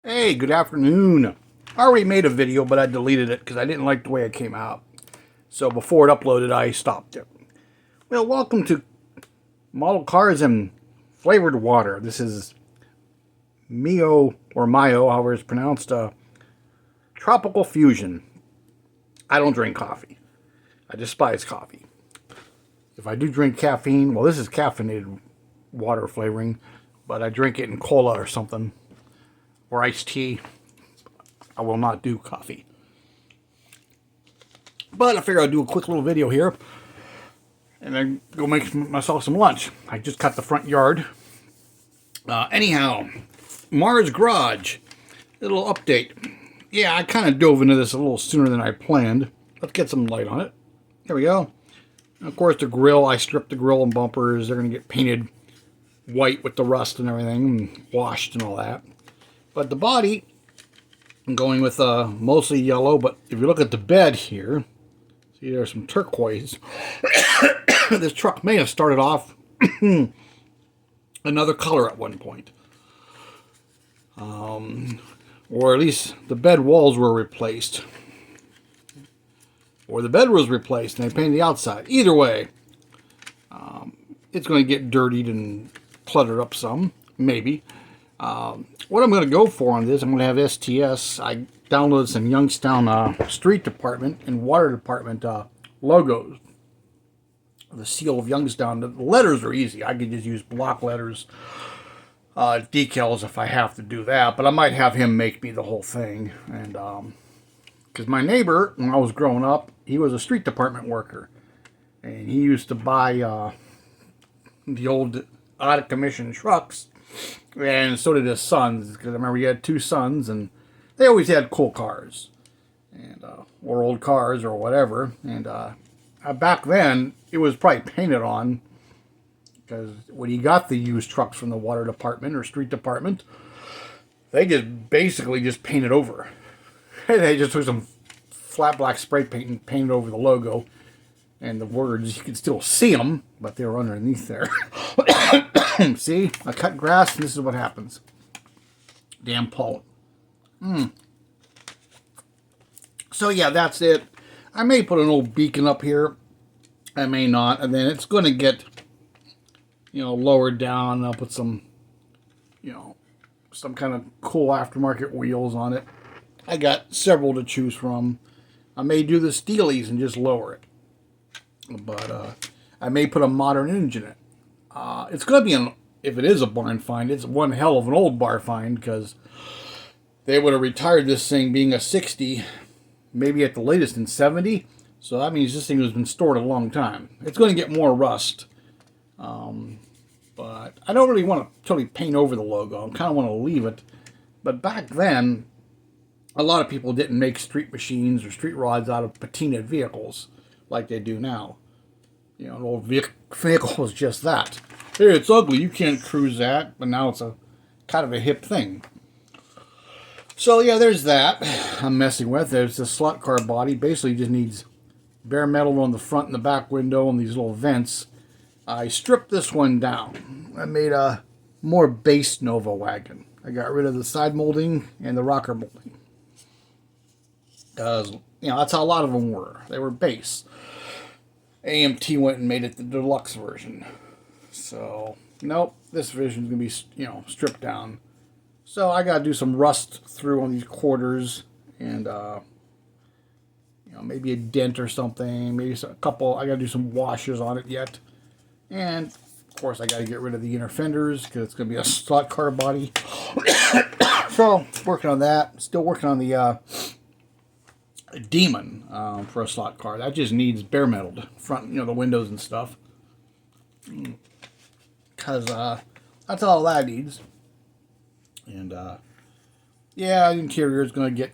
Hey, good afternoon. I already made a video, but I deleted it because I didn't like the way it came out. So before it uploaded, I stopped it. Well, welcome to Model Cars and Flavored Water. This is Mio, or Mayo, however it's pronounced, Tropical Fusion. I don't drink coffee. I despise coffee. If I do drink caffeine, well, this is caffeinated water flavoring, but I drink it in cola or something, or iced tea. I will not do coffee. But I figure I'll do a quick little video here and then go make myself some lunch. I just cut the front yard. Anyhow, Mars Garage, little update. Yeah, I kind of dove into this a little sooner than I planned. Let's get some light on it. There we go. And of course, the grill, I stripped the grill and bumpers. They're going to get painted white with the rust and everything, and washed and all that. But the body, I'm going with mostly yellow, but if you look at the bed here, see there's some turquoise. This truck may have started off another color at one point. Or at least the bed walls were replaced. Or the bed was replaced and they painted the outside. Either way, it's going to get dirtied and cluttered up some, maybe. What I'm going to go for on this, I'm going to have STS. I downloaded some Youngstown Street Department and Water Department logos. The seal of Youngstown. The letters are easy. I could just use block letters, decals if I have to do that. But I might have him make me the whole thing. And because my neighbor, when I was growing up, he was a street department worker. And he used to buy the old out of commission trucks. And so did his sons, because I remember he had two sons, and they always had cool cars, and or old cars or whatever. And back then, it was probably painted on, because when he got the used trucks from the water department or street department, they just basically just painted over. They just took some flat black spray paint and painted over the logo, and the words, you could still see them, but they were underneath there. See, I cut grass and this is what happens. Damn pollen. So yeah, that's it. I may put an old beacon up here. I may not. And then it's going to get, lowered down. I'll put some, some kind of cool aftermarket wheels on it. I got several to choose from. I may do the Steelies and just lower it. But I may put a modern engine in it. It's going to be, if it is a barn find, it's one hell of an old bar find, because they would have retired this thing being a 60, maybe at the latest in 70. So that means this thing has been stored a long time. It's going to get more rust. But I don't really want to totally paint over the logo. I kind of want to leave it. But back then, a lot of people didn't make street machines or street rods out of patinaed vehicles like they do now. An old vehicle was just that. Hey, it's ugly, you can't cruise that. But now it's a kind of a hip thing. So yeah, there's that I'm messing with. There's the slot car body. Basically just needs bare metal on the front and the back window and these little vents. I stripped this one down. I made a more base Nova wagon. I got rid of the side molding and the rocker molding. Because, that's how a lot of them were. They were base. AMT went and made it the deluxe version. So, nope, this version is going to be, stripped down. So I got to do some rust through on these quarters and, maybe a dent or something. Maybe a couple, I got to do some washes on it yet. And, of course, I got to get rid of the inner fenders because it's going to be a slot car body. So, working on that. Still working on the Demon for a slot car. That just needs bare metaled front, the windows and stuff. Because that's all that needs. And yeah, the interior is going to get,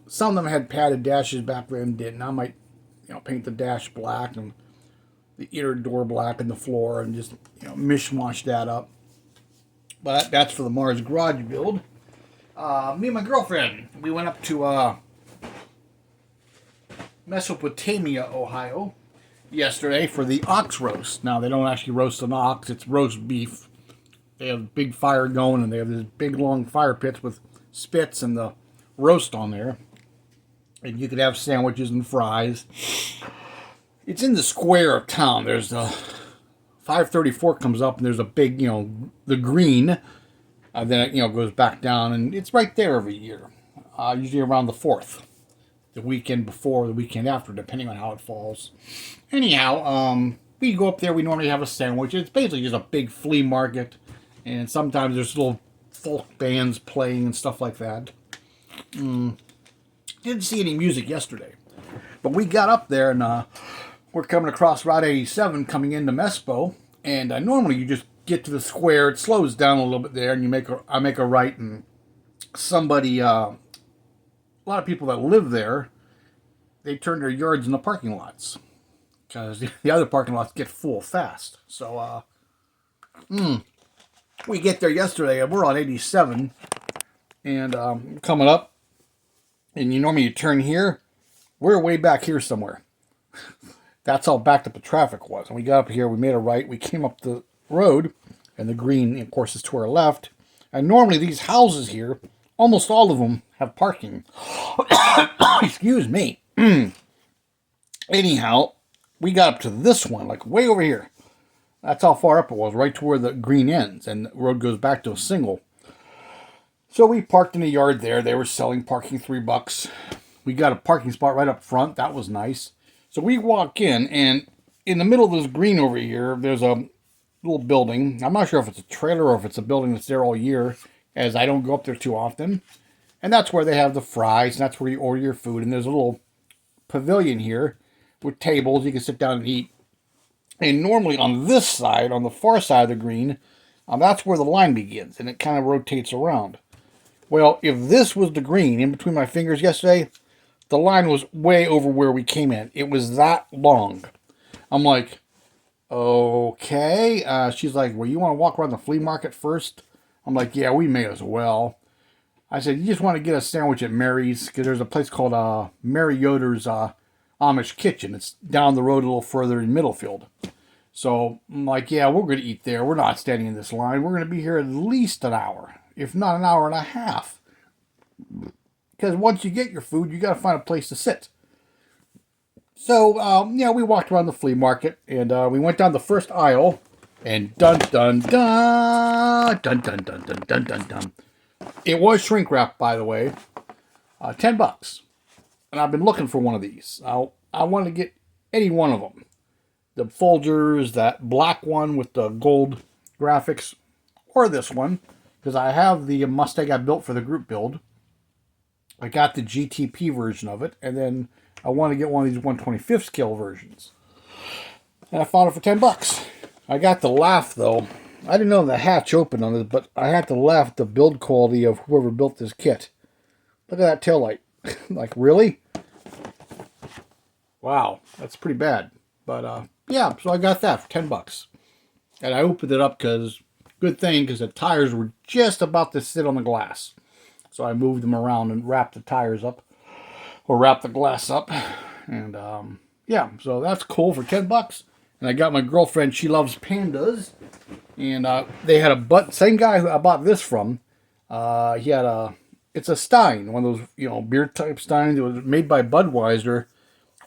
some of them had padded dashes back then, didn't. I might, paint the dash black and the inner door black and the floor and just, mishmash that up. But that's for the Mars Garage build. Me and my girlfriend, we went up to Mesopotamia, Ohio, yesterday for the ox roast. Now, they don't actually roast an ox, it's roast beef. They have a big fire going, and they have these big, long fire pits with spits and the roast on there. And you could have sandwiches and fries. It's in the square of town. There's the 534 comes up and there's a big, the green. Then it, goes back down, and it's right there every year. Usually around the 4th. The weekend before or the weekend after, depending on how it falls. Anyhow, we go up there. We normally have a sandwich. It's basically just a big flea market, and sometimes there's little folk bands playing and stuff like that. Didn't see any music yesterday, but we got up there and we're coming across Route 87 coming into Mespo, and normally you just get to the square. It slows down a little bit there, and I make a right, and somebody. A lot of people that live there, they turn their yards into parking lots because the other parking lots get full fast. So we get there yesterday and we're on 87 and coming up, and you turn here. We're way back here somewhere. That's how backed up the traffic was. And we got up here, we made a right, we came up the road, and the green, of course, is to our left. And normally these houses here, almost all of them have parking. Excuse me. Anyhow, we got up to this one, like way over here. That's how far up it was, right to where the green ends, and the road goes back to a single. So we parked in a yard there. They were selling parking $3. We got a parking spot right up front. That was nice. So we walk in, and in the middle of this green over here, there's a little building. I'm not sure if it's a trailer or if it's a building that's there all year, as I don't go up there too often. And that's where they have the fries, and that's where you order your food. And there's a little pavilion here with tables. You can sit down and eat. And normally on this side, on the far side of the green, that's where the line begins, and it kind of rotates around. Well, if this was the green in between my fingers yesterday, the line was way over where we came in. It was that long. I'm like, okay. She's like, well, you want to walk around the flea market first? I'm like, yeah, we may as well. I said, you just want to get a sandwich at Mary's, because there's a place called Mary Yoder's Amish Kitchen. It's down the road a little further in Middlefield. So I'm like, yeah, we're going to eat there. We're not standing in this line. We're going to be here at least an hour, if not an hour and a half. Because once you get your food, you got to find a place to sit. So, we walked around the flea market, and we went down the first aisle, and dun dun dun, dun dun dun dun dun dun dun. It was shrink wrap, by the way. $10. And I've been looking for one of these. I want to get any one of them. The Folgers, that black one with the gold graphics, or this one, because I have the Mustang I built for the group build. I got the GTP version of it, and then I want to get one of these 125th scale versions. And I found it for $10. I got to laugh, though. I didn't know the hatch opened on this, but I had to laugh at the build quality of whoever built this kit. Look at that taillight. Like, really? Wow, that's pretty bad. But, yeah, so I got that for $10. And I opened it up because, good thing, because the tires were just about to sit on the glass. So I moved them around and wrapped the tires up, or wrapped the glass up. And, yeah, so that's cool for $10. And I got my girlfriend, she loves pandas. And they had same guy who I bought this from. He had it's a Stein, one of those, beer type Steins. It was made by Budweiser,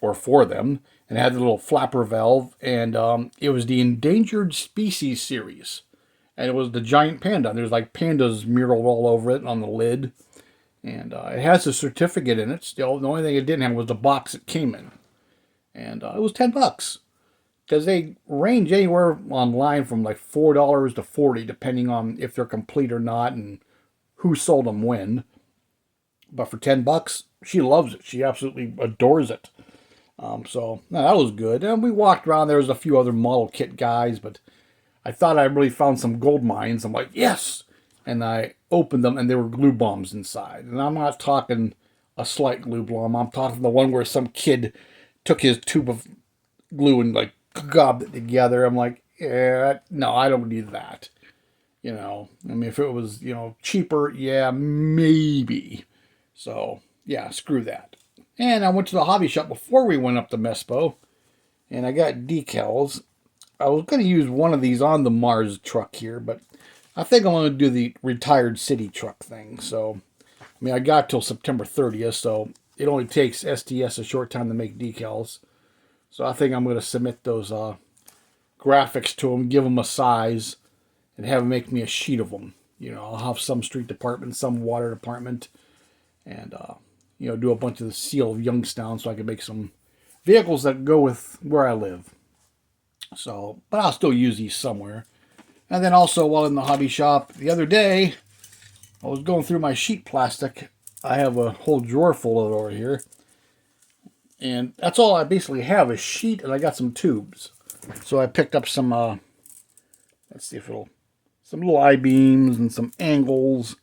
or for them. And it had the little flapper valve. And it was the Endangered Species series. And it was the giant panda. There's like pandas muraled all over it on the lid. And it has a certificate in it still. The only thing it didn't have was the box it came in. And it was $10. Because they range anywhere online from like $4 to $40, depending on if they're complete or not and who sold them when. But for $10, she loves it. She absolutely adores it. So that was good. And we walked around. There was a few other model kit guys, but I thought I really found some gold mines. I'm like, yes! And I opened them, and there were glue bombs inside. And I'm not talking a slight glue bomb. I'm talking the one where some kid took his tube of glue and like gobbed it together. I'm like, yeah, no, I don't need that. If it was, cheaper, yeah, maybe. So, yeah, screw that. And I went to the hobby shop before we went up to Mespo, and I got decals. I was going to use one of these on the Mars truck here, but I think I'm going to do the retired city truck thing. So I mean, I got till September 30th, so it only takes STS a short time to make decals. So I think I'm going to submit those graphics to them, give them a size, and have them make me a sheet of them. You know, I'll have some street department, some water department, and you know, do a bunch of the seal of Youngstown so I can make some vehicles that go with where I live. So, but I'll still use these somewhere. And then also, while in the hobby shop the other day, I was going through my sheet plastic. I have a whole drawer full of it over here. And that's all I basically have, is sheet, and I got some tubes. So I picked up some, let's see if it'll, some little I-beams and some angles.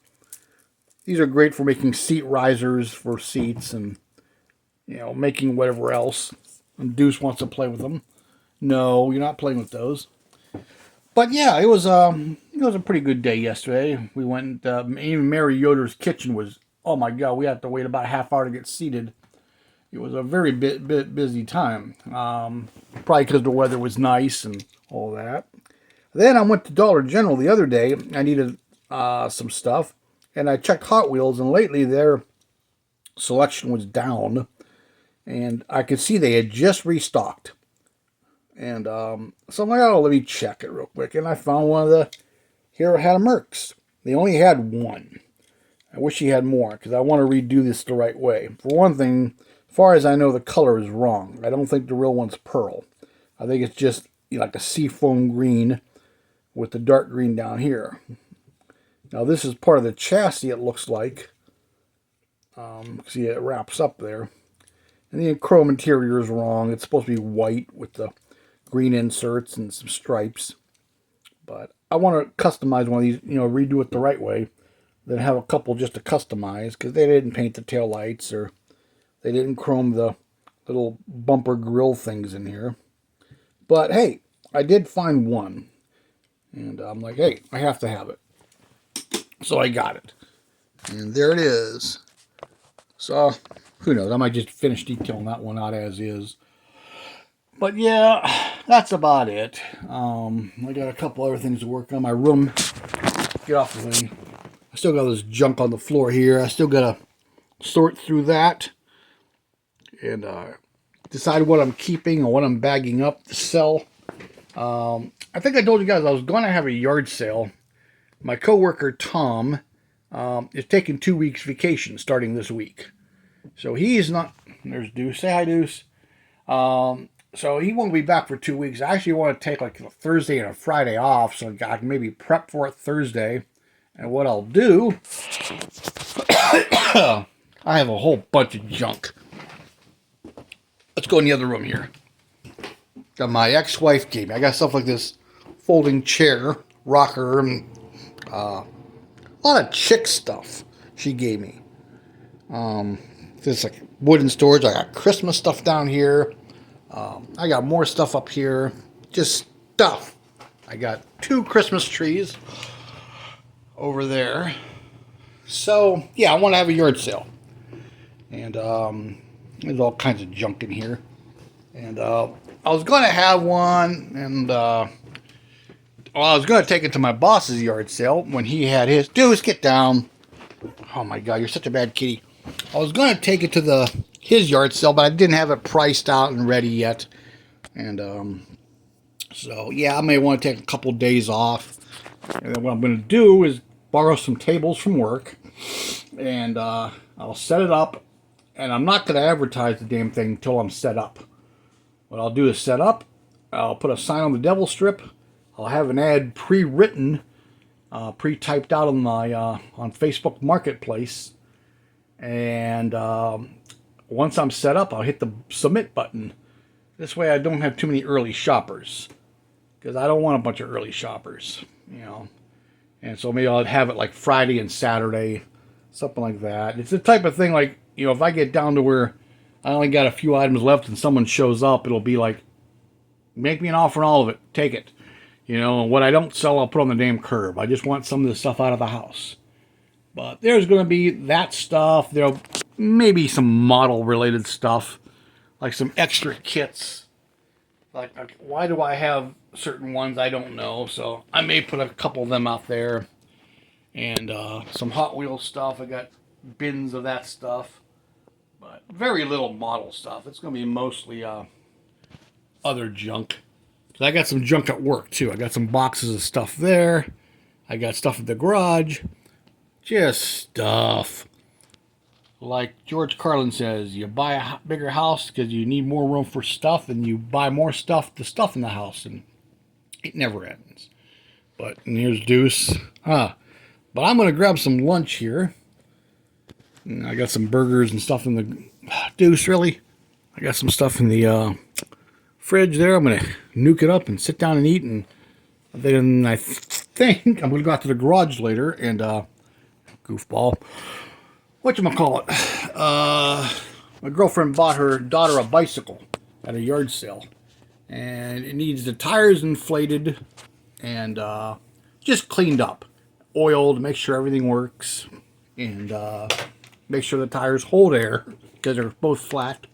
These are great for making seat risers for seats and, you know, making whatever else. And Deuce wants to play with them. No, you're not playing with those. But yeah, it was a pretty good day yesterday. We went, even Mary Yoder's kitchen was, oh my God, we had to wait about a half hour to get seated. It was a very bit busy time. Probably because the weather was nice and all that. Then I went to Dollar General the other day. I needed some stuff. And I checked Hot Wheels, and lately their selection was down. And I could see they had just restocked. And so I'm like, oh, let me check it real quick. And I found one of the Hero had a Mercs. They only had one. I wish he had more, because I want to redo this the right way. For one thing, as far as I know, the color is wrong. I don't think the real one's pearl. I think it's just, you know, like a seafoam green with the dark green down here. Now, this is part of the chassis, it looks like. See, it wraps up there. And the chrome interior is wrong. It's supposed to be white with the green inserts and some stripes. But I want to customize one of these, you know, redo it the right way. Then have a couple just to customize, because they didn't paint the tail lights, or they didn't chrome the little bumper grill things in here. But hey, I did find one. And I'm like, hey, I have to have it. So I got it. And there it is. So, who knows? I might just finish detailing that one out as is. But yeah, that's about it. I got a couple other things to work on. My room, get off the thing. I still got this junk on the floor here. I still got to sort through that. And decide what I'm keeping and what I'm bagging up to sell. I think I told you guys I was going to have a yard sale. My coworker Tom is taking 2 weeks vacation starting this week. So he's not... There's Deuce. Say hi, Deuce. So he won't be back for 2 weeks. I actually want to take like a Thursday and a Friday off, so I can maybe prep for it Thursday. And what I'll do... I have a whole bunch of junk. Let's go in the other room here. That my ex-wife gave me. I got stuff like this folding chair, rocker, and a lot of chick stuff she gave me. This like wooden storage. I got Christmas stuff down here. I got more stuff up here. Just stuff. I got 2 Christmas trees over there. So, yeah, I want to have a yard sale. And there's all kinds of junk in here. And I was going to have one, and well, I was going to take it to my boss's yard sale when he had his. Deuce, get down. Oh my God, you're such a bad kitty. I was going to take it to his yard sale, but I didn't have it priced out and ready yet. And so, yeah, I may want to take a couple days off. And then what I'm going to do is borrow some tables from work, and I'll set it up. And I'm not going to advertise the damn thing until I'm set up. What I'll do is set up. I'll put a sign on the devil strip. I'll have an ad pre-written, pre-typed out on my on Facebook Marketplace. And once I'm set up, I'll hit the submit button. This way I don't have too many early shoppers, because I don't want a bunch of early shoppers, you know. And so maybe I'll have it like Friday and Saturday, something like that. It's the type of thing like, you know, if I get down to where I only got a few items left and someone shows up, it'll be like, make me an offer on all of it. Take it. You know, what I don't sell, I'll put on the damn curb. I just want some of this stuff out of the house. But there's going to be that stuff. There'll maybe some model-related stuff, like some extra kits. Like, why do I have certain ones? I don't know. So I may put a couple of them out there. And some Hot Wheels stuff. I got bins of that stuff. But very little model stuff. It's going to be mostly other junk. So I got some junk at work too. I got some boxes of stuff there. I got stuff at the garage. Just stuff. Like George Carlin says, you buy a bigger house because you need more room for stuff, and you buy more stuff to stuff in the house, and it never ends. But and here's Deuce. But I'm going to grab some lunch here. And I got some burgers and stuff in the... Deuce, really? I got some stuff in the fridge there. I'm going to nuke it up and sit down and eat. And then I think I'm going to go out to the garage later and... goofball. Whatchamacallit? My girlfriend bought her daughter a bicycle at a yard sale. And it needs the tires inflated and just cleaned up. Oiled, make sure everything works. And make sure the tires hold air because they're both flat.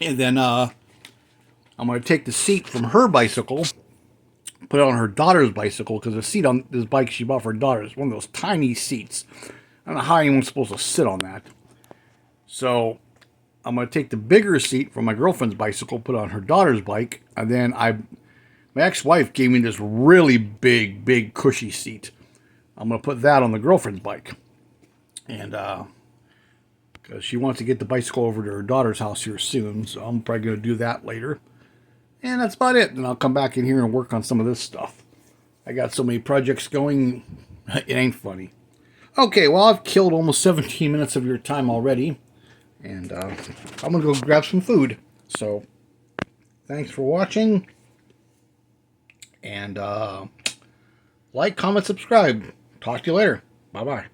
And then I'm going to take the seat from her bicycle, put it on her daughter's bicycle, because the seat on this bike she bought for her daughter is one of those tiny seats. I don't know how anyone's supposed to sit on that. So I'm going to take the bigger seat from my girlfriend's bicycle, put it on her daughter's bike, and then my ex-wife gave me this really big cushy seat. I'm going to put that on the girlfriend's bike. And because she wants to get the bicycle over to her daughter's house here soon, so I'm probably going to do that later. And that's about it. And I'll come back in here and work on some of this stuff. I got so many projects going, it ain't funny. Okay, well, I've killed almost 17 minutes of your time already. And I'm going to go grab some food. So, thanks for watching. And like, comment, subscribe. Talk to you later. Bye-bye.